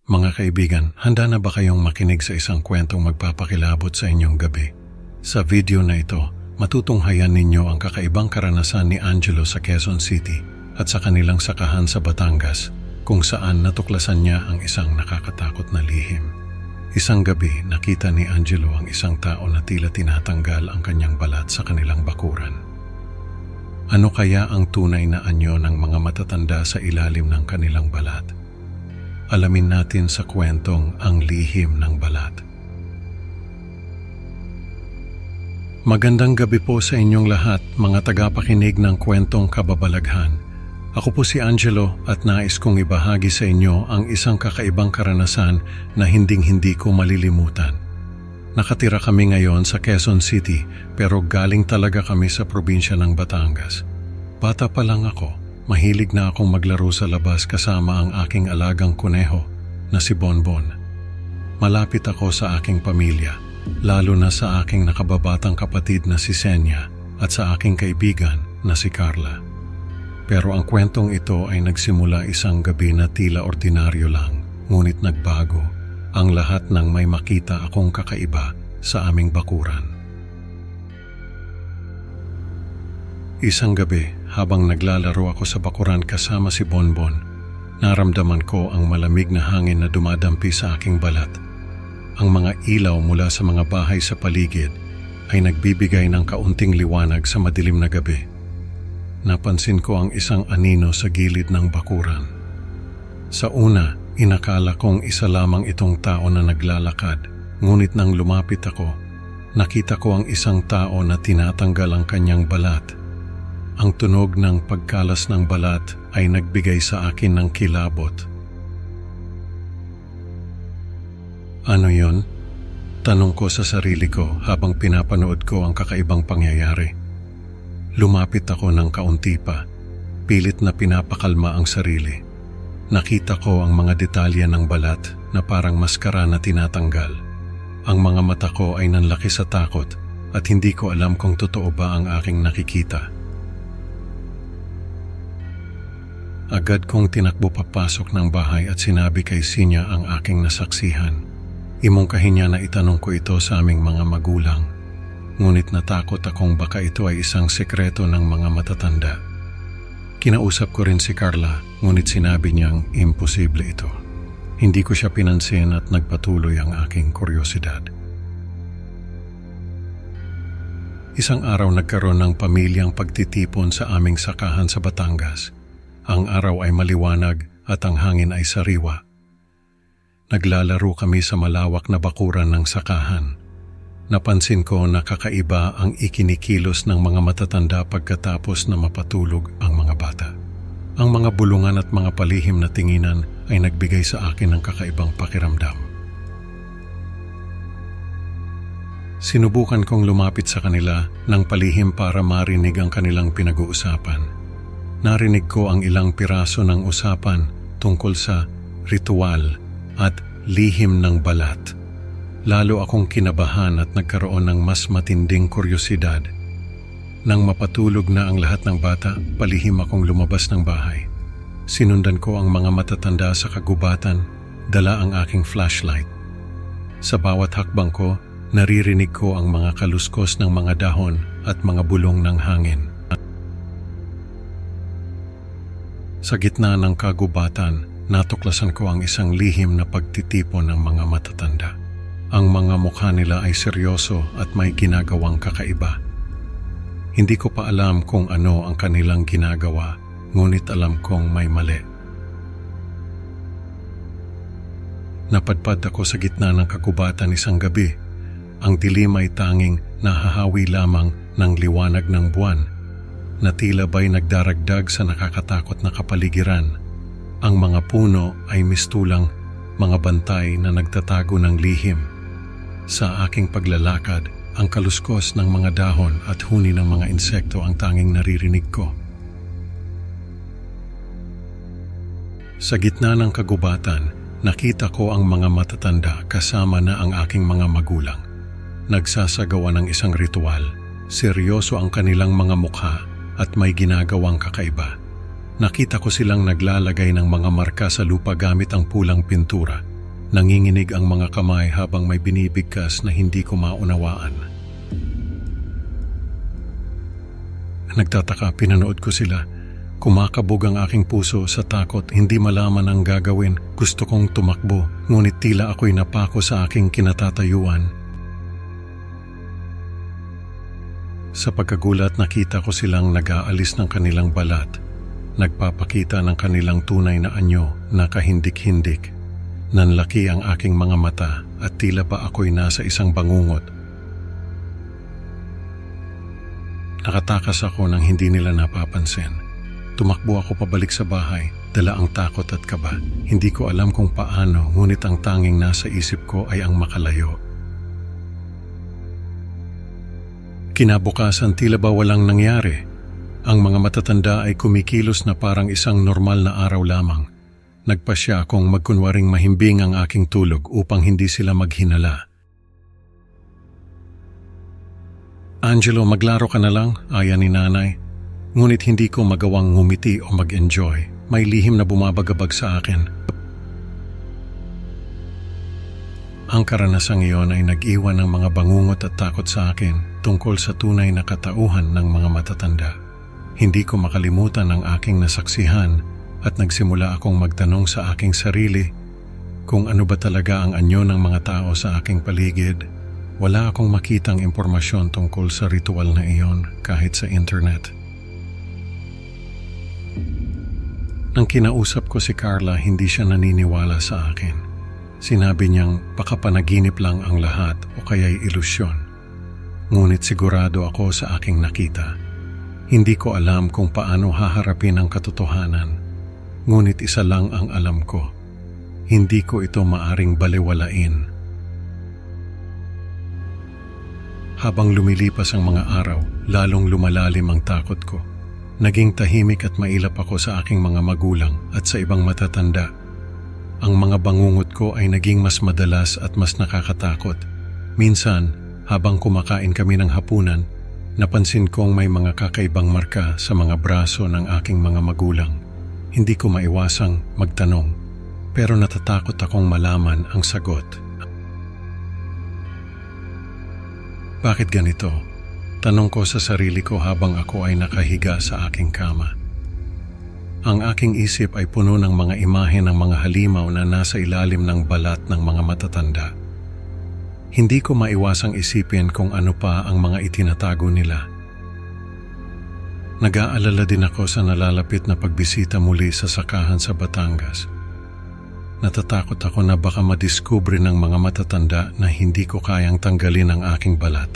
Mga kaibigan, handa na ba kayong makinig sa isang kwentong magpapakilabot sa inyong gabi? Sa video na ito, matutunghayan ninyo ang kakaibang karanasan ni Angelo sa Quezon City at sa kanilang sakahan sa Batangas, kung saan natuklasan niya ang isang nakakatakot na lihim. Isang gabi, nakita ni Angelo ang isang tao na tila tinatanggal ang kanyang balat sa kanilang bakuran. Ano kaya ang tunay na anyo ng mga matatanda sa ilalim ng kanilang balat? Alamin natin sa kwentong Ang Lihim ng Balat. Magandang gabi po sa inyong lahat, mga tagapakinig ng kwentong kababalaghan. Ako po si Angelo at nais kong ibahagi sa inyo ang isang kakaibang karanasan na hinding-hindi ko malilimutan. Nakatira kami ngayon sa Quezon City pero galing talaga kami sa probinsya ng Batangas. Bata pa lang ako. Mahilig na akong maglaro sa labas kasama ang aking alagang kuneho na si Bonbon. Malapit ako sa aking pamilya, lalo na sa aking nakababatang kapatid na si Senya at sa aking kaibigan na si Carla. Pero ang kwentong ito ay nagsimula isang gabi na tila ordinaryo lang, ngunit nagbago ang lahat nang may makita akong kakaiba sa aming bakuran. Isang gabi, habang naglalaro ako sa bakuran kasama si Bonbon, naramdaman ko ang malamig na hangin na dumadampi sa aking balat. Ang mga ilaw mula sa mga bahay sa paligid ay nagbibigay ng kaunting liwanag sa madilim na gabi. Napansin ko ang isang anino sa gilid ng bakuran. Sa una, inakala kong isa lamang itong tao na naglalakad, ngunit nang lumapit ako, nakita ko ang isang tao na tinatanggal ang kanyang balat. Ang tunog ng pagkalas ng balat ay nagbigay sa akin ng kilabot. Ano yon? Tanong ko sa sarili ko habang pinapanood ko ang kakaibang pangyayari. Lumapit ako ng kaunti pa, pilit na pinapakalma ang sarili. Nakita ko ang mga detalye ng balat na parang maskara na tinatanggal. Ang mga mata ko ay nanlaki sa takot at hindi ko alam kung totoo ba ang aking nakikita. Agad kong tinakbo papasok ng bahay at sinabi kay Sinya ang aking nasaksihan. Imungkahin niya na itanong ko ito sa aming mga magulang. Ngunit natakot akong baka ito ay isang sekreto ng mga matatanda. Kinausap ko rin si Carla, ngunit sinabi niyang imposible ito. Hindi ko siya pinansin at nagpatuloy ang aking kuryosidad. Isang araw nagkaroon ng pamilyang pagtitipon sa aming sakahan sa Batangas. Ang araw ay maliwanag at ang hangin ay sariwa. Naglalaro kami sa malawak na bakuran ng sakahan. Napansin ko na kakaiba ang ikinikilos ng mga matatanda pagkatapos na mapatulog ang mga bata. Ang mga bulungan at mga palihim na tinginan ay nagbigay sa akin ng kakaibang pakiramdam. Sinubukan kong lumapit sa kanila ng palihim para marinig ang kanilang pinag-uusapan. Narinig ko ang ilang piraso ng usapan tungkol sa ritual at lihim ng balat. Lalo akong kinabahan at nagkaroon ng mas matinding kuryosidad. Nang mapatulog na ang lahat ng bata, palihim akong lumabas ng bahay. Sinundan ko ang mga matatanda sa kagubatan, dala ang aking flashlight. Sa bawat hakbang ko, naririnig ko ang mga kaluskos ng mga dahon at mga bulong ng hangin. Sa gitna ng kagubatan, natuklasan ko ang isang lihim na pagtitipon ng mga matatanda. Ang mga mukha nila ay seryoso at may ginagawang kakaiba. Hindi ko pa alam kung ano ang kanilang ginagawa, ngunit alam kong may mali. Napadpad ako sa gitna ng kagubatan isang gabi. Ang dilim ay tanging nahahawi lamang ng liwanag ng buwan, na tila ba'y nagdaragdag sa nakakatakot na kapaligiran. Ang mga puno ay mistulang mga bantay na nagtatago ng lihim. Sa aking paglalakad, ang kaluskos ng mga dahon at huni ng mga insekto ang tanging naririnig ko. Sa gitna ng kagubatan, nakita ko ang mga matatanda kasama na ang aking mga magulang. Nagsasagawa ng isang ritual. Seryoso ang kanilang mga mukha at may ginagawang kakaiba. Nakita ko silang naglalagay ng mga marka sa lupa gamit ang pulang pintura Nanginginig ang mga kamay habang may binibigkas na hindi ko maunawaan. Nagtataka, pinanood ko sila. Kumakabog ang aking puso sa takot, hindi malaman ang gagawin. Gusto kong tumakbo, ngunit tila ako'y napako sa aking kinatatayuan. Sa pagkagulat, nakita ko silang nag-aalis ng kanilang balat. Nagpapakita ng kanilang tunay na anyo na kahindik-hindik. Nanlaki ang aking mga mata at tila ba ako'y nasa isang bangungot. Nakatakas ako nang hindi nila napapansin. Tumakbo ako pabalik sa bahay, dala ang takot at kaba. Hindi ko alam kung paano, ngunit ang tanging nasa isip ko ay ang makalayo. Kinabukasan, tila ba walang nangyari. Ang mga matatanda ay kumikilos na parang isang normal na araw lamang. Nagpasya akong magkunwaring mahimbing ang aking tulog upang hindi sila maghinala. "Angelo, maglaro ka na lang," aya ni nanay. Ngunit hindi ko magawang ngumiti o mag-enjoy. May lihim na bumabagabag sa akin. Ang karanasang iyon ay nag-iwan ng mga bangungot at takot sa akin tungkol sa tunay na katauhan ng mga matatanda. Hindi ko makalimutan ang aking nasaksihan at nagsimula akong magtanong sa aking sarili kung ano ba talaga ang anyo ng mga tao sa aking paligid. Wala akong makitang impormasyon tungkol sa ritual na iyon kahit sa internet. Nang kinausap ko si Carla, hindi siya naniniwala sa akin. Sinabi niyang baka panaginip lang ang lahat o kaya'y ilusyon. Ngunit sigurado ako sa aking nakita. Hindi ko alam kung paano haharapin ang katotohanan. Ngunit isa lang ang alam ko. Hindi ko ito maaring balewalain. Habang lumilipas ang mga araw, lalong lumalalim ang takot ko. Naging tahimik at mailap ako sa aking mga magulang at sa ibang matatanda. Ang mga bangungot ko ay naging mas madalas at mas nakakatakot. Minsan, habang kumakain kami ng hapunan, napansin kong may mga kakaibang marka sa mga braso ng aking mga magulang. Hindi ko maiwasang magtanong, pero natatakot akong malaman ang sagot. Bakit ganito? Tanong ko sa sarili ko habang ako ay nakahiga sa aking kama. Ang aking isip ay puno ng mga imahe ng mga halimaw na nasa ilalim ng balat ng mga matatanda. Hindi ko maiwasang isipin kung ano pa ang mga itinatago nila. Nag-aalala din ako sa nalalapit na pagbisita muli sa sakahan sa Batangas. Natatakot ako na baka madiskubre ng mga matatanda na hindi ko kayang tanggalin ang aking balat.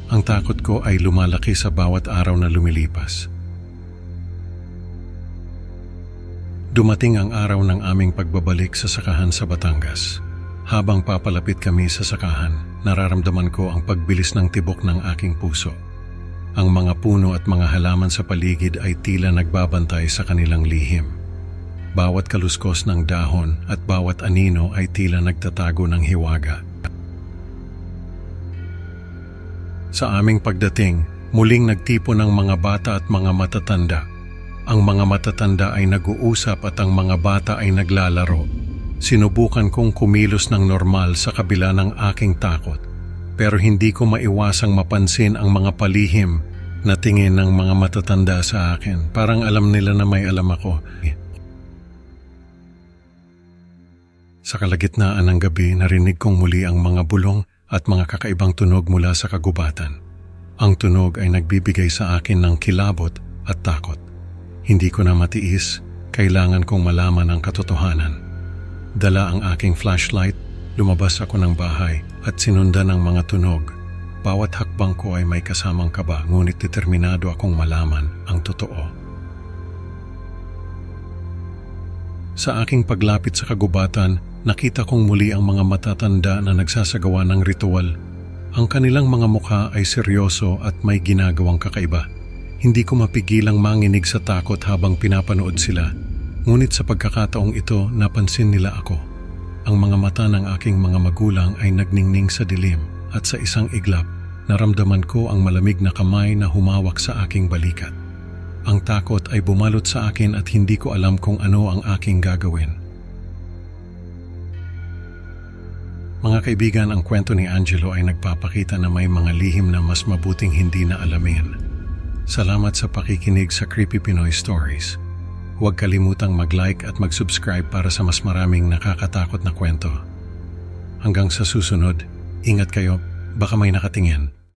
Ang takot ko ay lumalaki sa bawat araw na lumilipas. Dumating ang araw ng aming pagbabalik sa sakahan sa Batangas. Habang papalapit kami sa sakahan, nararamdaman ko ang pagbilis ng tibok ng aking puso. Ang mga puno at mga halaman sa paligid ay tila nagbabantay sa kanilang lihim. Bawat kaluskos ng dahon at bawat anino ay tila nagtatago ng hiwaga. Sa aming pagdating, muling nagtipon ng mga bata at mga matatanda. Ang mga matatanda ay nag-uusap at ang mga bata ay naglalaro. Sinubukan kong kumilos ng normal sa kabila ng aking takot, pero hindi ko maiwasang mapansin ang mga palihim na tingin ng mga matatanda sa akin. Parang alam nila na may alam ako. Sa kalagitnaan ng gabi, narinig kong muli ang mga bulong at mga kakaibang tunog mula sa kagubatan. Ang tunog ay nagbibigay sa akin ng kilabot at takot. Hindi ko na matiis, kailangan kong malaman ang katotohanan. Dala ang aking flashlight, lumabas ako ng bahay at sinundan ng mga tunog. Bawat hakbang ko ay may kasamang kaba, ngunit determinado akong malaman ang totoo. Sa aking paglapit sa kagubatan, nakita kong muli ang mga matatanda na nagsasagawa ng ritual. Ang kanilang mga mukha ay seryoso at may ginagawang kakaiba. Hindi ko mapigilang manginig sa takot habang pinapanood sila. Ngunit sa pagkakataong ito, napansin nila ako. Ang mga mata ng aking mga magulang ay nagningning sa dilim at sa isang iglap, naramdaman ko ang malamig na kamay na humawak sa aking balikat. Ang takot ay bumalot sa akin at hindi ko alam kung ano ang aking gagawin. Mga kaibigan, ang kwento ni Angelo ay nagpapakita na may mga lihim na mas mabuting hindi na alamin. Salamat sa pakikinig sa Creepy Pinoy Stories. Huwag kalimutang mag-like at mag-subscribe para sa mas maraming nakakatakot na kwento. Hanggang sa susunod, ingat kayo, baka may nakatingin.